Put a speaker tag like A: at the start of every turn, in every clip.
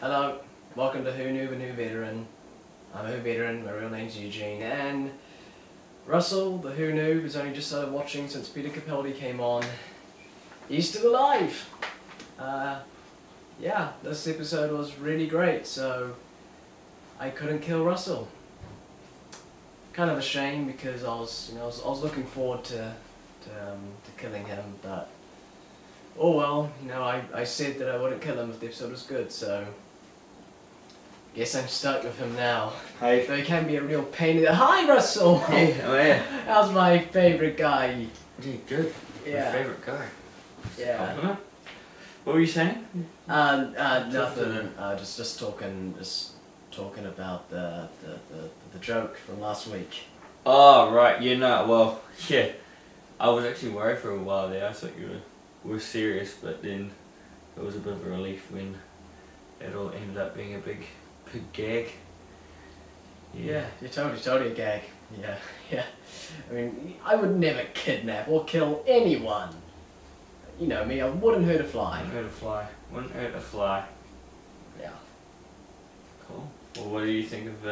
A: Hello, welcome to WhoNoob and WhoVeteran. I'm WhoVeteran, my real name's Eugene, and Russell, the WhoNoob, has only just started watching since Peter Capaldi came on. He's still alive! Yeah, this episode was really great, so I couldn't kill Russell. Kind of a shame because I was looking forward to killing him, but oh well, I said that I wouldn't kill him if the episode was good, so guess I'm stuck with him now.
B: Hey.
A: Though he can be a real pain in the— Hi Russell!
B: Hey, oh yeah.
A: How's my favourite guy?
B: Yeah, good.
A: Yeah.
B: My favourite guy.
A: Yeah.
B: What were you saying?
A: Nothing. Just talking about the joke from last week.
B: Oh, right, well, yeah. I was actually worried for a while there. I thought you were serious, but then it was a bit of a relief when it all ended up being a big gag.
A: Yeah, you're totally a gag. Yeah. I mean, I would never kidnap or kill anyone. You know me, I wouldn't hurt a fly.
B: Wouldn't hurt a fly.
A: Yeah.
B: Cool. Well, what do you think of,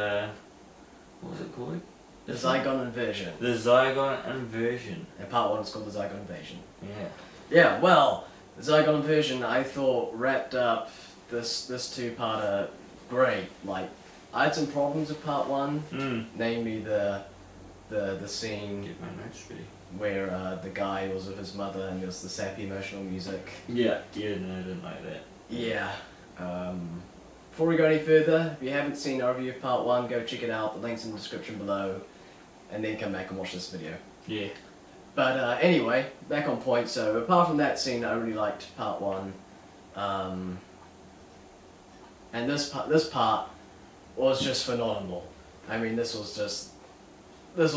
B: what was it called?
A: The Zygon Inversion.
B: The Zygon Inversion.
A: And part 1 is called the Zygon Invasion.
B: Yeah.
A: Yeah, well, the Zygon Inversion I thought wrapped up this two-parter great. Like, I had some problems with part 1, namely the scene
B: Get my notes ready.
A: where the guy was with his mother and there was the sappy emotional music.
B: Yeah, no, I didn't like that.
A: Yeah. Before we go any further, if you haven't seen our review of part 1, go check it out. The link's in the description below, and then come back and watch this video.
B: Yeah.
A: But anyway, back on point. So apart from that scene, I really liked part 1, and this part was just phenomenal. I mean, this was. There's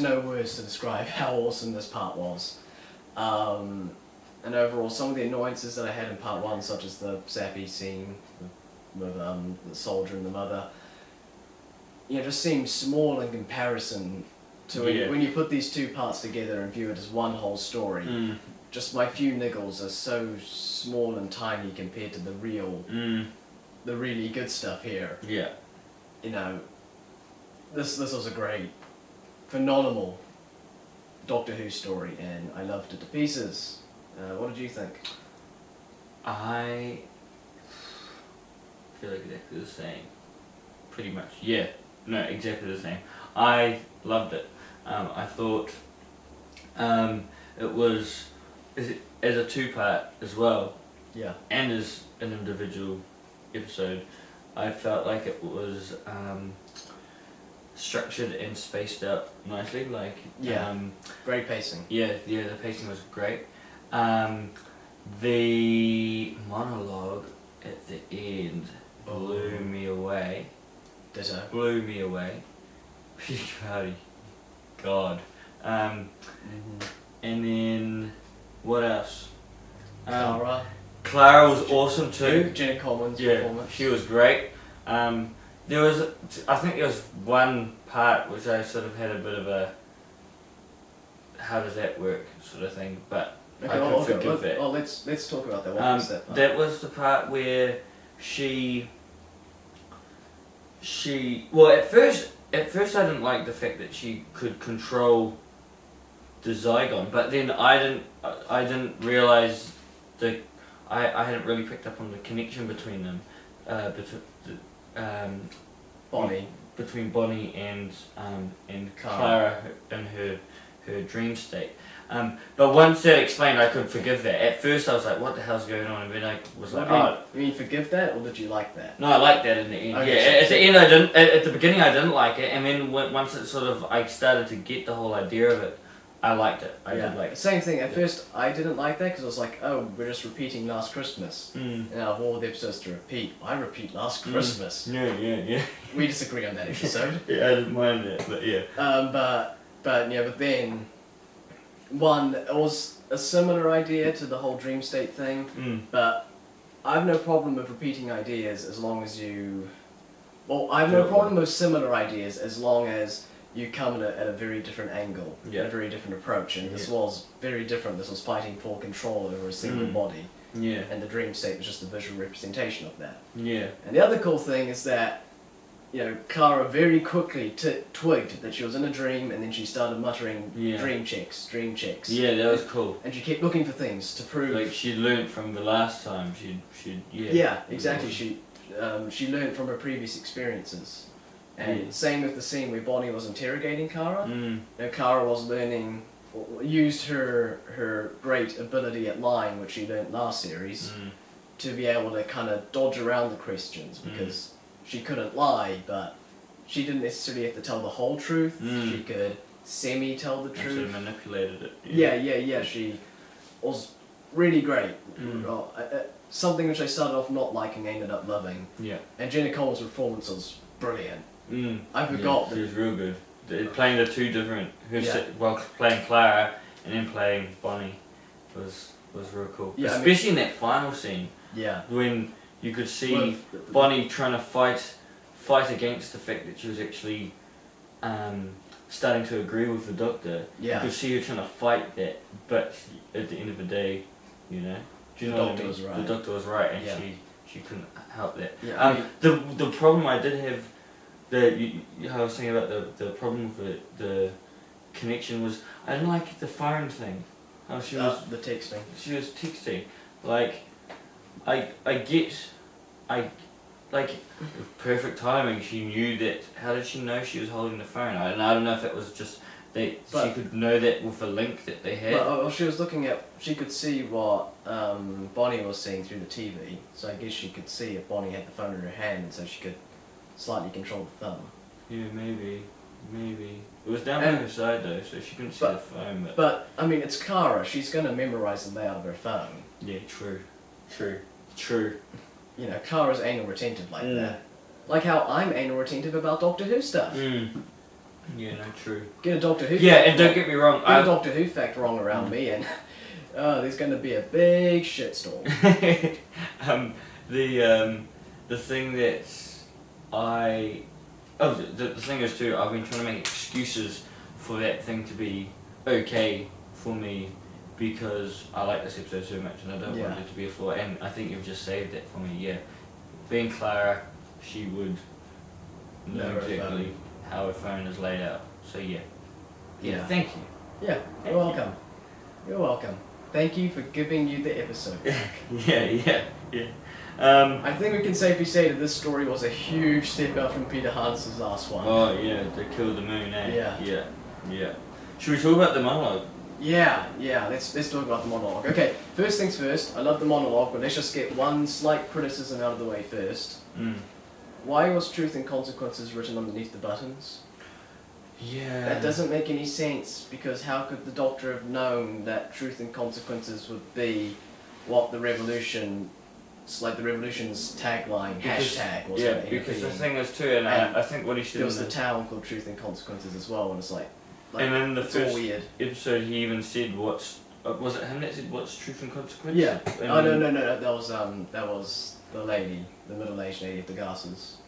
A: no words to describe how awesome this part was. And overall, some of the annoyances that I had in part 1, such as the sappy scene with the soldier and the mother, just seem small in comparison to when you put these two parts together and view it as one whole story. Just my few niggles are so small and tiny compared to the really good stuff here.
B: Yeah.
A: This was a great, phenomenal Doctor Who story, and I loved it to pieces. What did you think?
B: I feel exactly the same. Pretty much. Yeah. No, exactly the same. I loved it. I thought it was as a two-part as well.
A: Yeah.
B: And as an individual episode, I felt like it was structured and spaced out nicely. Like
A: great pacing.
B: Yeah, the pacing was great. The monologue at the end blew me away.
A: Ditto.
B: Blew me away. Peter Capaldi. God. And then what else? Clara was awesome too.
A: Jenna Coleman's performance.
B: She was great. I think there was one part which I sort of had a bit of a how does that work sort of thing, but I could forgive that.
A: Oh, let's talk about that. What was that part?
B: That was the part where she well, at first I didn't like the fact that she could control the Zygon, but then I didn't realise I hadn't really picked up on the connection between them, between Bonnie and Clara in her dream state. But once that explained, I could forgive that. At first I was like, what the hell's going on? And then I was like,
A: You mean forgive that, or did you like that?
B: No, I liked that in the end.
A: Okay,
B: yeah, at the end I didn't. At the beginning I didn't like it, and then once it sort of, I started to get the whole idea of it, I liked it. I did like it.
A: Same thing. At first I didn't like that because I was like, oh, we're just repeating Last Christmas. And out of all the episodes to repeat, I repeat Last Christmas.
B: Yeah.
A: We disagree on that episode.
B: Yeah, I didn't mind that, but yeah.
A: But then one, it was a similar idea to the whole dream state thing, but I have no problem with repeating ideas as long as you... Well, I have no problem with similar ideas as long as you come at a very different angle, a very different approach, and this was very different. This was fighting for control over a single body.
B: Yeah.
A: And the dream state was just a visual representation of that.
B: Yeah.
A: And the other cool thing is that, Clara very quickly twigged that she was in a dream, and then she started muttering dream checks.
B: Yeah, that was cool.
A: And she kept looking for things to prove.
B: Like she learnt from the last time.
A: Yeah, exactly. She learned from her previous experiences. And same with the scene where Bonnie was interrogating Kara. Kara was used her great ability at lying, which she learned last series, to be able to kind of dodge around the questions, because she couldn't lie, but she didn't necessarily have to tell the whole truth. She could semi-tell the truth.
B: She manipulated it.
A: Yeah. She was really great. Something which I started off not liking, I ended up loving.
B: Yeah.
A: And Jenna Cole's performance was brilliant. I forgot.
B: Yeah, she was real good. Playing the two different, playing Clara and then playing Bonnie was real cool.
A: Yeah,
B: especially in that final scene.
A: Yeah.
B: When you could see Bonnie trying to fight against the fact that she was actually starting to agree with the Doctor.
A: Yeah.
B: You could see her trying to fight that, but at the end of the day, Do you know
A: the
B: what
A: Doctor
B: I mean?
A: was right.
B: The Doctor was right, and
A: Yeah.
B: she couldn't help that.
A: Yeah.
B: The problem I did have, how I was saying about the problem with the connection was, I didn't like the phone thing. How she was
A: the texting.
B: She was texting, like, perfect timing. She knew that. How did she know she was holding the phone? I don't know if it was just that she could know that with a link that they had.
A: Well, she was looking at. She could see what Bonnie was seeing through the TV. So I guess she could see if Bonnie had the phone in her hand, so she could slightly control the thumb.
B: Yeah, maybe. It was down by her side though, so she couldn't see the phone.
A: But I mean, it's Kara. She's gonna memorize the layout of her phone.
B: Yeah, true.
A: Kara's anal retentive like that. Like how I'm anal retentive about Doctor Who stuff.
B: Yeah, no, true.
A: Get a Doctor Who.
B: Yeah, and don't get me wrong.
A: Get a Doctor Who fact wrong around me, and there's gonna be a big shitstorm.
B: The thing that the thing is too, I've been trying to make excuses for that thing to be okay for me, because I like this episode so much and I don't want it to be a flaw, and I think you've just saved that for me. Yeah, being Clara, she would know exactly how her phone is laid out. So yeah, thank you.
A: Yeah, you're welcome. You're welcome. Thank you for giving you the episode.
B: yeah.
A: I think we can safely say that this story was a huge step up from Peter Hans's last one.
B: Oh yeah, they killed the moon, eh?
A: Yeah.
B: Should we talk about the monologue?
A: Yeah. Let's talk about the monologue. Okay, first things first. I love the monologue, but let's just get one slight criticism out of the way first. Why was Truth and Consequences written underneath the buttons?
B: Yeah.
A: That doesn't make any sense, because how could the Doctor have known that Truth and Consequences would be what the Revolution, the Revolution's tagline, hashtag was?
B: Yeah, because the thing is too, and I think what he should.
A: There was the town called Truth and Consequences as well, and it's like
B: and in the first
A: all weird.
B: episode, he even said was it him that said what's Truth and Consequences?
A: Yeah. No. That was the lady, the middle-aged lady with the glasses.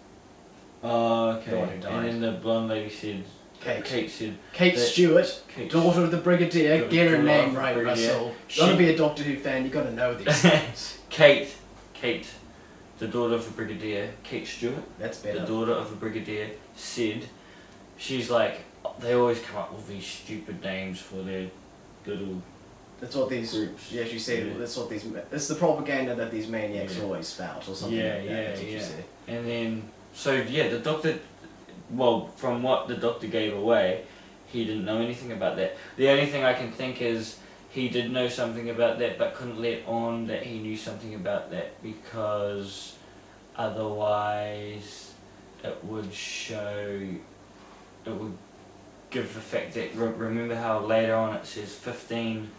B: Oh, okay.
A: The one who died.
B: And then the blonde lady said. Kate said.
A: Kate Stewart, daughter of the Brigadier. Get her name right, Russell. You gotta be a Doctor Who fan. You gotta know these things.
B: Kate, the daughter of the Brigadier, Kate Stewart.
A: That's better.
B: The daughter of the Brigadier said, she's like, they always come up with these stupid names for their little.
A: That's what these
B: groups.
A: Yeah, she said. Yeah. That's what these. It's the propaganda that these maniacs always spout, or something.
B: Yeah,
A: like that. That's what she said.
B: And then, the Doctor. Well, from what the Doctor gave away, he didn't know anything about that. The only thing I can think is he did know something about that, but couldn't let on that he knew something about that, because otherwise it would give the fact that, remember how later on it says 15...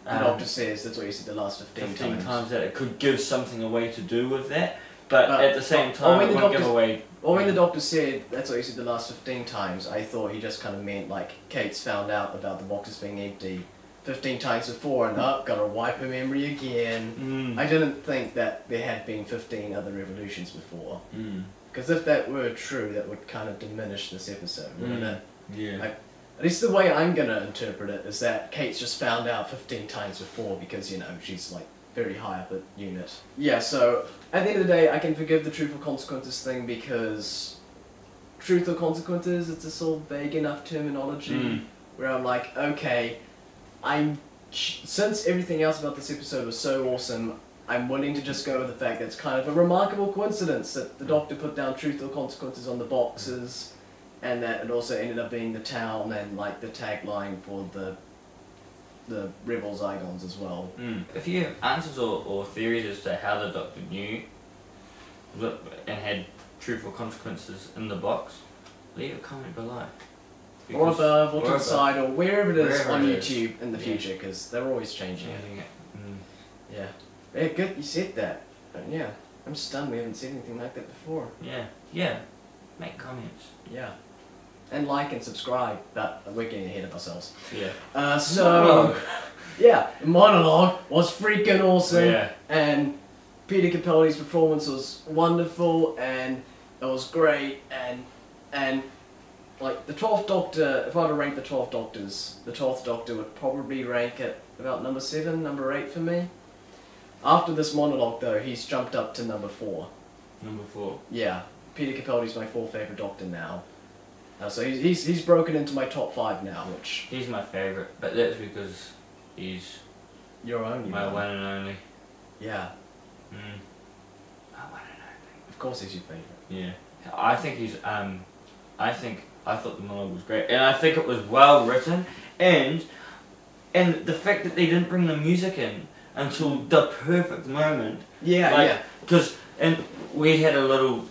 A: The Doctor says, that's what you said the last 15
B: times that it could give something away to do with that, but at the same time it wouldn't give away...
A: When the Doctor said, that's what you said the last 15 times, I thought he just kind of meant like Kate's found out about the boxes being empty 15 times before and gotta wipe her memory again. I didn't think that there had been 15 other revolutions before. Because if that were true, that would kind of diminish this episode, wouldn't it?
B: Yeah.
A: At least the way I'm gonna interpret it is that Kate's just found out 15 times before because, she's like very high up at unit. Yeah, so at the end of the day, I can forgive the truth or consequences thing because truth or consequences, it's a sort of vague enough terminology where I'm like, okay, since everything else about this episode was so awesome, I'm willing to just go with the fact that it's kind of a remarkable coincidence that the Doctor put down truth or consequences on the boxes, and that it also ended up being the town and like the tagline for the Rebel Zygons as well.
B: If you have answers or theories as to how the Doctor knew and had truth or consequences in the box, leave a comment below.
A: Or above, or to the side, or wherever it is on
B: it
A: YouTube in the future, because they're always changing it. Yeah. Yeah, good you said that. But yeah, I'm stunned we haven't said anything like that before.
B: Yeah. Make comments.
A: Yeah. And like and subscribe, but we're getting ahead of ourselves.
B: Yeah.
A: Yeah, the monologue was freaking awesome.
B: Yeah.
A: And Peter Capaldi's performance was wonderful, and it was great, and like the 12th Doctor, if I were to rank the 12 Doctors, the 12th Doctor would probably rank at about number 7, number 8 for me. After this monologue though, he's jumped up to number 4.
B: Number 4.
A: Yeah, Peter Capaldi's my 4th favourite Doctor now. So he's broken into my top 5 now, which...
B: He's my favourite, but that's because he's...
A: Your only
B: my one and only.
A: Yeah.
B: My one and only.
A: Of course he's your favourite.
B: Yeah. I think he's, I thought the monologue was great, and I think it was well written, and the fact that they didn't bring the music in until the perfect moment.
A: Yeah,
B: Because, and we had a little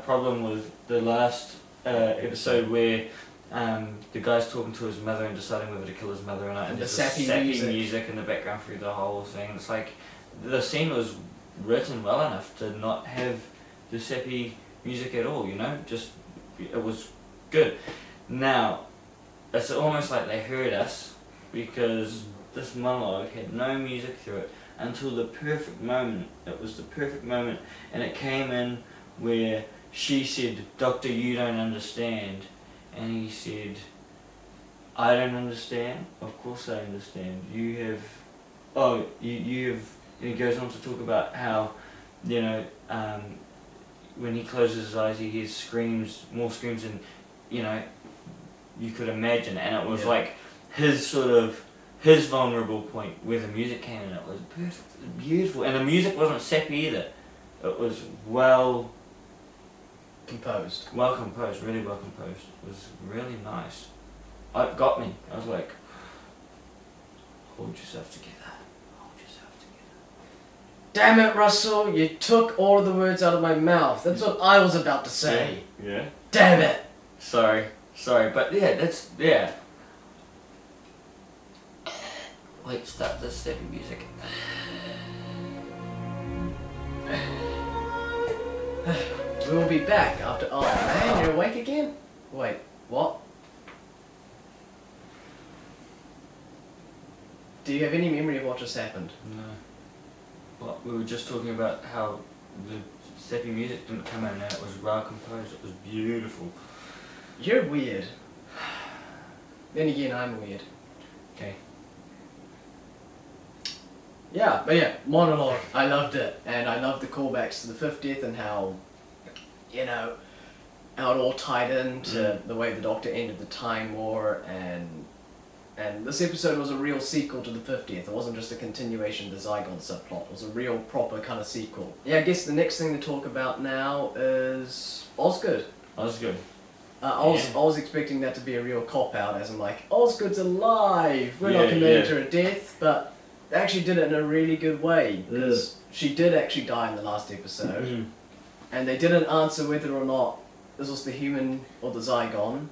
B: problem with the last episode where the guy's talking to his mother and deciding whether to kill his mother or not, and
A: the
B: there's
A: sappy
B: music in the background through the whole thing. It's like the scene was written well enough to not have the sappy music at all, you know? Just, it was good. Now, it's almost like they heard us because this monologue had no music through it until the perfect moment. It was the perfect moment, and it came in where she said, "Doctor, you don't understand," and he said, "I don't understand? Of course I understand. You have, you have," and he goes on to talk about how, you know, when he closes his eyes he hears screams, more screams than, you know, you could imagine, and it was like his sort of, his vulnerable point where the music came in. It was perfect, beautiful, and the music wasn't sappy either. It was well composed, really well composed. It was really nice. It got me. I was like, hold yourself together.
A: Damn it, Russell, you took all of the words out of my mouth. That's what I was about to say.
B: Yeah.
A: Damn it.
B: Sorry, but yeah. Wait, stop the steady music.
A: We will be back after... Oh man, you're awake again? Wait, what? Do you have any memory of what just happened?
B: No. Well, we were just talking about how the sappy music didn't come in and it was well composed. It was beautiful.
A: You're weird. Then again, I'm weird.
B: Okay.
A: Yeah, but yeah, monologue. I loved it, and I loved the callbacks to the 50th and how, you know, how it all tied into the way the Doctor ended the Time War, and this episode was a real sequel to the 50th. It wasn't just a continuation of the Zygon subplot. It was a real proper kind of sequel. Yeah, I guess the next thing to talk about now is Osgood.
B: Osgood.
A: I was expecting that to be a real cop-out, as I'm like, Osgood's alive! We're not committed to her death, but they actually did it in a really good way, because she did actually die in the last episode, and they didn't answer whether or not this was the human or the Zygon.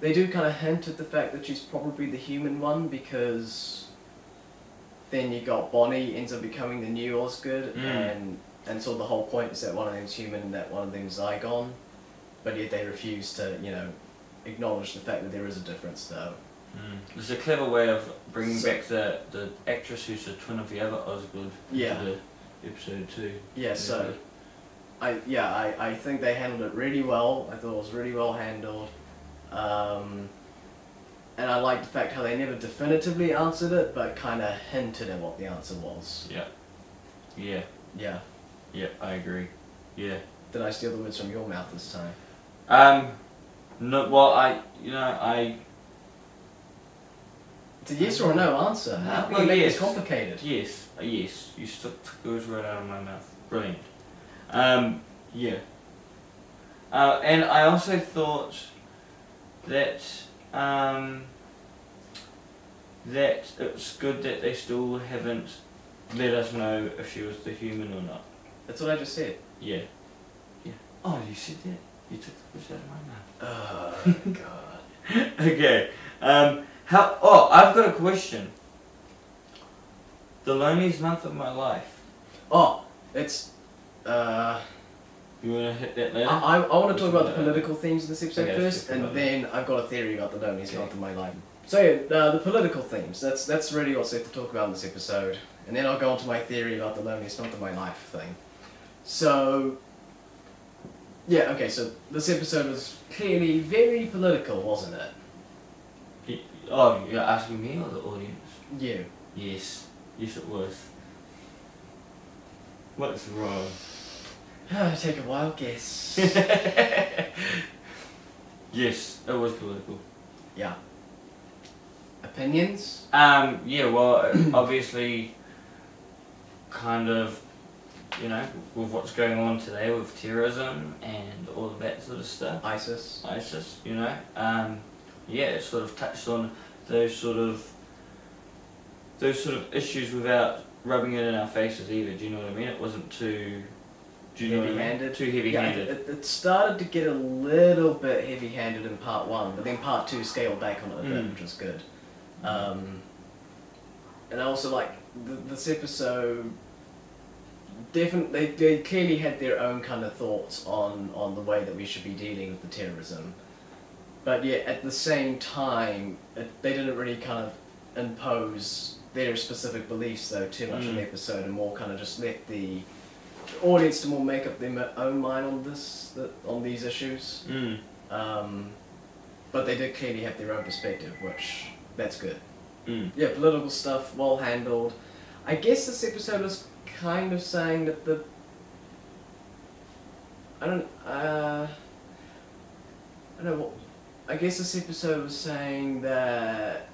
A: They do kind of hint at the fact that she's probably the human one, because then you got Bonnie ends up becoming the new Osgood, and so the whole point is that one of them's human and that one of them's Zygon, but yet they refuse to, you know, acknowledge the fact that there is a difference though.
B: It's a clever way of bringing back the actress who's the twin of the other Osgood into the episode too. Yeah,
A: so I think they handled it really well. I thought it was really well handled. And I liked the fact how they never definitively answered it, but kind of hinted at what the answer was.
B: Yeah. Yeah.
A: Yeah.
B: Yeah, I agree. Yeah.
A: Did I steal the words from your mouth this time?
B: No, well, I
A: It's a yes or a no answer. How can
B: Well,
A: you make
B: yes.
A: this complicated?
B: Yes, yes, you took words right out of my mouth. Brilliant. Yeah. And I also thought that that it's good that they still haven't let us know if she was the human or not.
A: That's what I just said.
B: Yeah. Yeah. Oh, you said that? You took the words out of my mouth.
A: Oh, God.
B: Okay. I've got a question. The loneliest month of my life.
A: Oh, it's...
B: You wanna hit that later?
A: I want to talk about the political themes in this episode
B: Okay,
A: first,
B: let's talk
A: and
B: about
A: then I've got a theory about the loneliest
B: Okay.
A: month of my life. So yeah, the political themes, that's really what's left to talk about in this episode. And then I'll go on to my theory about the loneliest month of my life thing. So... Yeah, okay, so this episode was clearly very political, wasn't it?
B: Oh, you're asking me or the audience?
A: You.
B: Yes. Yes, it was. What's wrong?
A: Take a wild guess.
B: Yes, it was political.
A: Yeah. Opinions?
B: Yeah, well, obviously, kind of, you know, with what's going on today with terrorism and all of that sort of stuff.
A: ISIS,
B: you know. Yeah, it sort of touched on those sort of issues without rubbing it in our faces either. Do you know what I mean? It wasn't too. Do you know what I mean?
A: Heavy-handed.
B: Too heavy-handed.
A: Yeah, it started to get a little bit heavy-handed in part 1, but then part 2 scaled back on it a bit, which was good. And I also like this episode. Definitely, they clearly had their own kind of thoughts on the way that we should be dealing with the terrorism. But yeah, at the same time, they didn't really kind of impose their specific beliefs though too much in the episode, and more kind of just let the audience to more make up their own mind on these issues. But they did clearly have their own perspective, which that's good. Yeah, political stuff well handled. I guess this episode was kind of saying that I don't know what. I guess this episode was saying that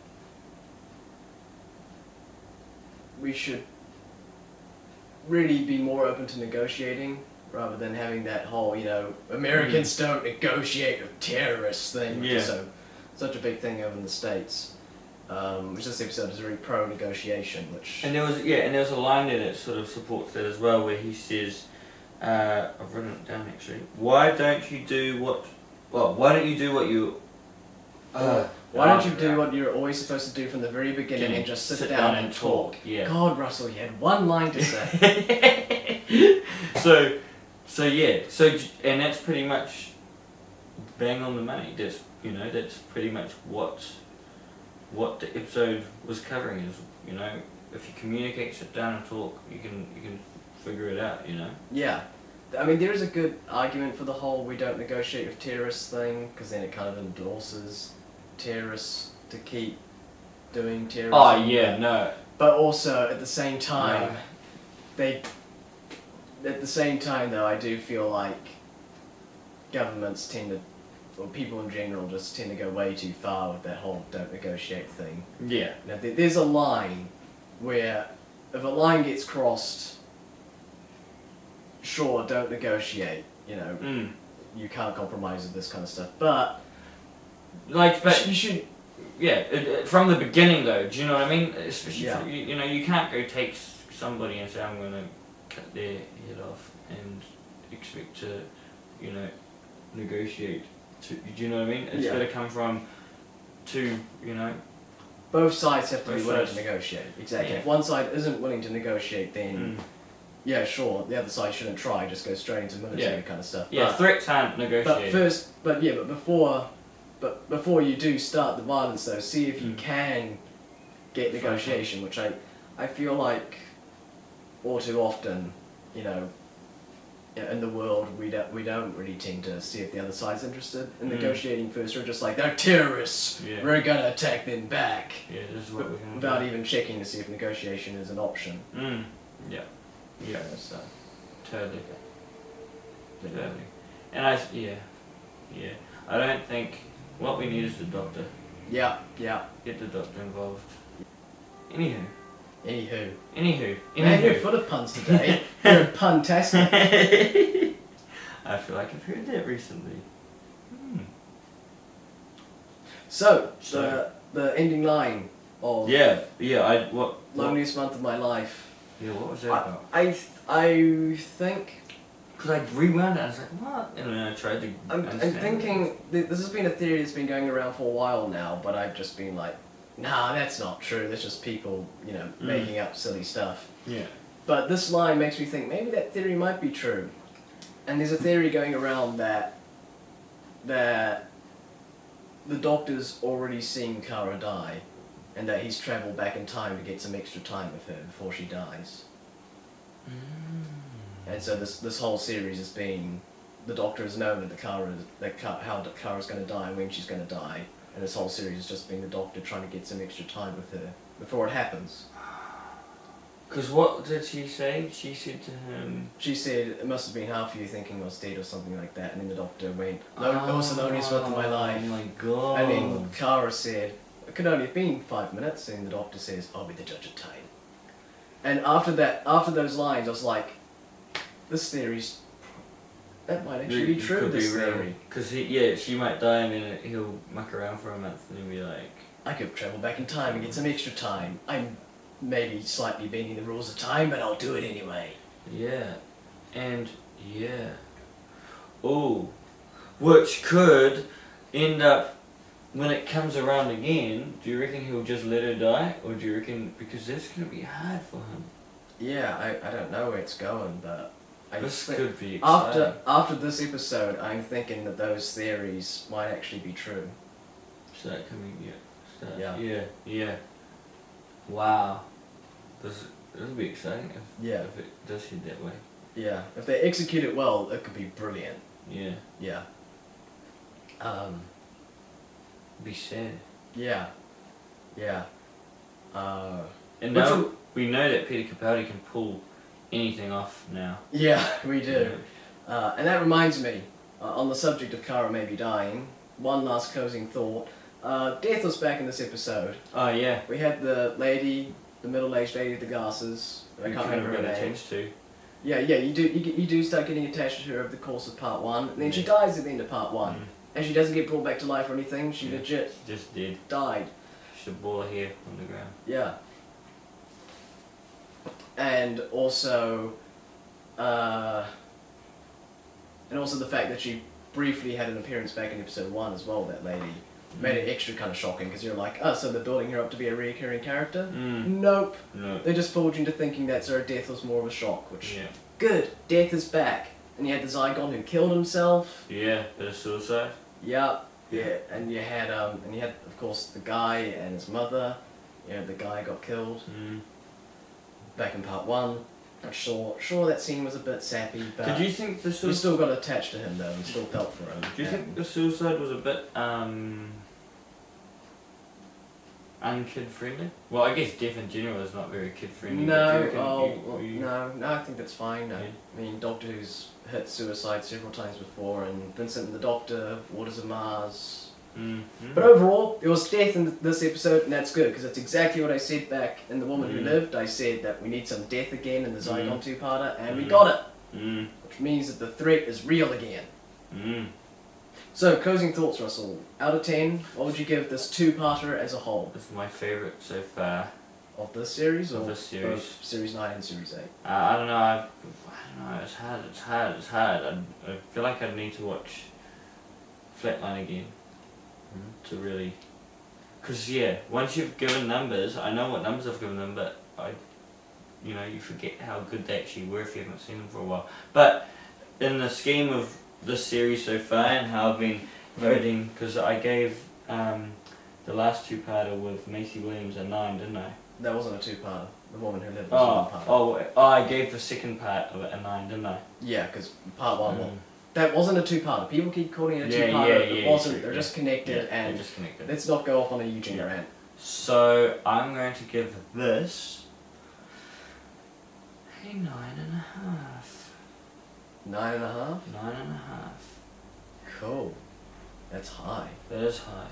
A: we should really be more open to negotiating rather than having that whole, you know, Americans don't negotiate with terrorists thing, which is such a big thing over in the States. Which this episode is very pro-negotiation, which...
B: And there was a line there that sort of supports that as well, where he says, I've written it down actually, why don't you do what you...
A: why don't you do what you're always supposed to do from the very beginning and just sit down and talk?
B: Yeah.
A: God, Russell, you had one line to say.
B: And that's pretty much bang on the money. That's pretty much what the episode was covering is, you know, if you communicate, sit down and talk, you can figure it out, you know?
A: Yeah. I mean, there is a good argument for the whole we don't negotiate with terrorists thing, because then it kind of endorses terrorists to keep doing terrorism.
B: Oh, yeah, no.
A: But also, at the same time, though, I do feel like governments tend to, or people in general just tend to go way too far with that whole don't negotiate thing.
B: Yeah.
A: Now, there's a line where if a line gets crossed, sure, don't negotiate, you know, you can't compromise with this kind of stuff, but you should...
B: Yeah, from the beginning though, do you know what I mean? Especially,
A: Yeah.
B: you can't go take somebody and say, I'm going to cut their head off and expect to, you know, negotiate. Do you know what I mean? It's got to come from two, you know...
A: Both sides have to be
B: Both
A: willing to
B: sides.
A: negotiate, exactly.
B: Yeah.
A: If one side isn't willing to negotiate, then... Yeah, sure, the other side shouldn't try, just go straight into military kind of stuff.
B: Yeah,
A: but,
B: threats aren't negotiated.
A: But before you do start the violence though, see if you can get negotiation, which I feel like all too often, you know, in the world we don't really tend to see if the other side's interested in negotiating first. We're just like, they're terrorists, we're gonna attack them back.
B: Yeah, this is what we're gonna
A: without
B: do.
A: even checking to see if negotiation is an option.
B: Yeah. Yeah.
A: So,
B: Totally.
A: but
B: Totally. And I don't think what we need is the doctor.
A: yeah, yeah.
B: Get the doctor involved. Anywho.
A: Man, you're full of puns today. You're puntastic.
B: I feel like I've heard that recently.
A: So, the ending line of
B: what
A: Loneliest Month of My Life.
B: Yeah, what was that about?
A: I think...
B: Because I rewound it, I was like, what? And then I tried to
A: I'm thinking, this has been a theory that's been going around for a while now, but I've just been like, nah, that's not true. That's just people, making up silly stuff.
B: Yeah.
A: But this line makes me think maybe that theory might be true. And there's a theory going around that the doctor's already seen Kara die, and that he's travelled back in time to get some extra time with her before she dies. And so this whole series has been, the Doctor has known that how Kara's going to die and when she's going to die, and this whole series has just been the Doctor trying to get some extra time with her before it happens.
B: Because what did she say? She said to him...
A: She said, it must have been half of you thinking I was dead or something like that, and then the Doctor went, it was the loneliest month of my life.
B: Oh my god.
A: And then Kara said, it could only have been 5 minutes, and the Doctor says, I'll be the judge of time. And after those lines, I was like, this theory's... That might actually be true, this theory.
B: Because she might die and then he'll muck around for a month and he'll be like...
A: I could travel back in time and get some extra time. I'm maybe slightly bending the rules of time, but I'll do it anyway.
B: Yeah. And, yeah. Oh. Which could end up, when it comes around again, do you reckon he'll just let her die? Or do you reckon... Because that's going to be hard for him.
A: Yeah, I don't know where it's going, but...
B: This could be exciting.
A: After this episode, I'm thinking that those theories might actually be true.
B: Start coming,
A: Yeah.
B: Yeah. Wow. It'll be exciting if it does head that way.
A: Yeah. If they execute it well, it could be brilliant.
B: Yeah.
A: Yeah.
B: Be sad.
A: Yeah. Yeah.
B: And now we know that Peter Capaldi can pull anything off now.
A: Yeah, we do. And that reminds me, on the subject of Kara maybe dying, one last closing thought. Death was back in this episode.
B: Oh yeah.
A: We had the middle-aged lady with the glasses. I can't remember her name.
B: Attached to.
A: Yeah, you do start getting attached to her over the course of part 1, and then she dies at the end of part 1. And she doesn't get brought back to life or anything, she legit
B: just did.
A: Died.
B: Just a ball of hair on the ground.
A: Yeah. And also the fact that she briefly had an appearance back in episode 1 as well, that lady, made it extra kind of shocking, because you're like, so they're building her up to be a recurring character? Nope.
B: No.
A: They just fooled you into thinking that her death was more of a shock, which,
B: yeah.
A: Good, death is back. And you had the Zygon who killed himself.
B: Yeah, bit of suicide.
A: Yeah, and you had of course the guy and his mother. The guy got killed. Back in part 1. Not sure that scene was a bit sappy, but
B: did you think the suicide...
A: we still got attached to him though, and still felt for him.
B: Do you think the suicide was a bit unkid friendly? Well, I guess death in general is not very kid friendly.
A: No, I think that's fine. No. Yeah. I mean, Doctor Who's hit suicide several times before, and Vincent and the Doctor, Waters of Mars. But overall, it was death in this episode, and that's good, because that's exactly what I said back in The Woman Who Lived. I said that we need some death again in the Zygon 2-parter, and we got it! Which means that the threat is real again. So, closing thoughts, Russell. Out of 10, what would you give this 2-parter as a whole?
B: It's my favourite so far.
A: Of this series, or
B: this series?
A: Both Series 9 and Series 8?
B: I don't know, it's hard. I feel like I'd need to watch Flatline again. To really... Because, once you've given numbers, I know what numbers I've given them, but you forget how good they actually were if you haven't seen them for a while. But, in the scheme of this series so far, and how I've been voting, because I gave the last 2-parter with Macy Williams a 9, didn't I?
A: That wasn't a 2-parter. The Woman Who Lived was a 1-parter.
B: I gave the second part of it a 9, didn't I?
A: Yeah, because part 1 that wasn't a 2-parter. People keep calling it a 2-parter. It wasn't. They're just connected, and
B: they're just connected.
A: Let's not go off on a Eugene rant.
B: So I'm going to give this say 9.5.
A: 9.5?
B: 9.5.
A: Cool. That's high.
B: That is high.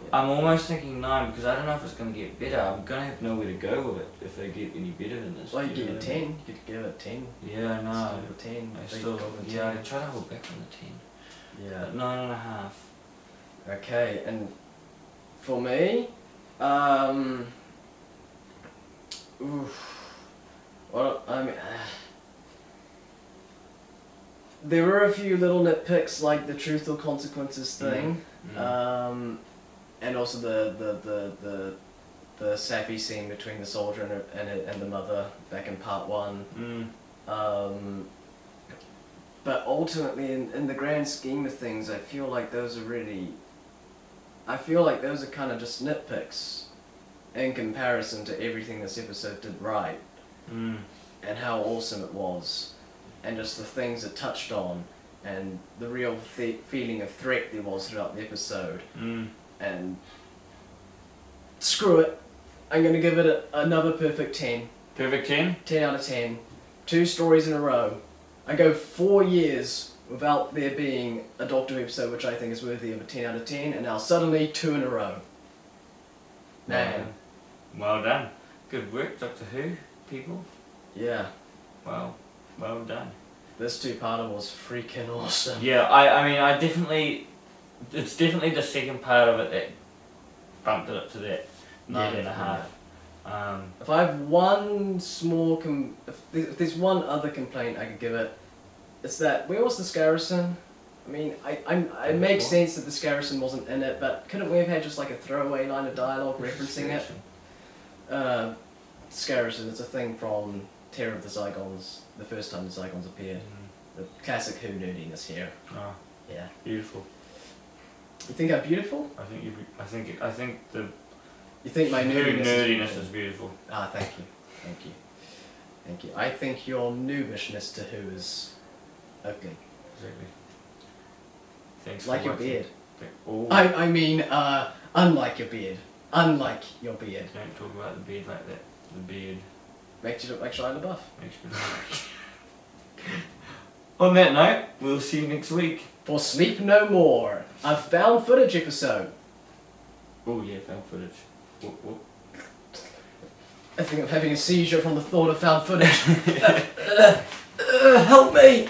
A: Yeah.
B: I'm almost thinking 9 because I don't know if it's going to get better. I'm going to have nowhere to go with it if they get any better than this.
A: Well, you give
B: know
A: it a
B: what I
A: 10.
B: mean?
A: You could give it a 10.
B: Yeah, I know.
A: Still a 10.
B: I
A: Big
B: still,
A: golden
B: yeah, I
A: 10.
B: try to hold back on the 10.
A: Yeah.
B: But 9.5.
A: Okay, and for me, oof. Well, I mean, there were a few little nitpicks like the truth or consequences thing, and also the sappy scene between the soldier and the mother back in part 1. But ultimately, in the grand scheme of things, I feel like those are kind of just nitpicks in comparison to everything this episode did right, and how awesome it was, and just the things it touched on, and the real feeling of threat there was throughout the episode. And screw it, I'm going to give it another perfect 10.
B: Perfect 10?
A: 10 out of 10. 2 stories in a row. I go 4 years without there being a Doctor Who episode which I think is worthy of a 10 out of 10, and now suddenly 2 in a row. Man.
B: Well done. Good work, Doctor Who people.
A: Yeah.
B: Well done.
A: This 2-parter was freaking awesome.
B: Yeah, I mean, it's definitely the second part of it that bumped it up to that 9.5.
A: If I have one small if there's one other complaint I could give it, it's that where was the Scarrison? I mean, it makes sense that the Scarrison wasn't in it, but couldn't we have had just like a throwaway line of dialogue referencing it? Scarrison, it's a thing from Terror of the Zygons, the first time the Zygons appeared. The classic Who nerdiness here.
B: Oh,
A: Yeah.
B: beautiful.
A: You think I'm beautiful?
B: I think the
A: You think my
B: Who
A: nerdiness
B: is beautiful.
A: Ah, thank you. Thank you. Thank you. I think your noobishness to Who is ugly.
B: Exactly. Thanks
A: Like
B: for
A: your
B: watching.
A: beard.
B: Oh.
A: I mean, unlike your beard. Unlike your beard.
B: Don't talk about the beard like that. The beard
A: Makes you look like Shia LaBeouf.
B: makes me look. On that note, we'll see you next week.
A: For Sleep No More, a found footage episode.
B: Oh yeah, found footage. Whoop, whoop.
A: I think I'm having a seizure from the thought of found footage. Help me!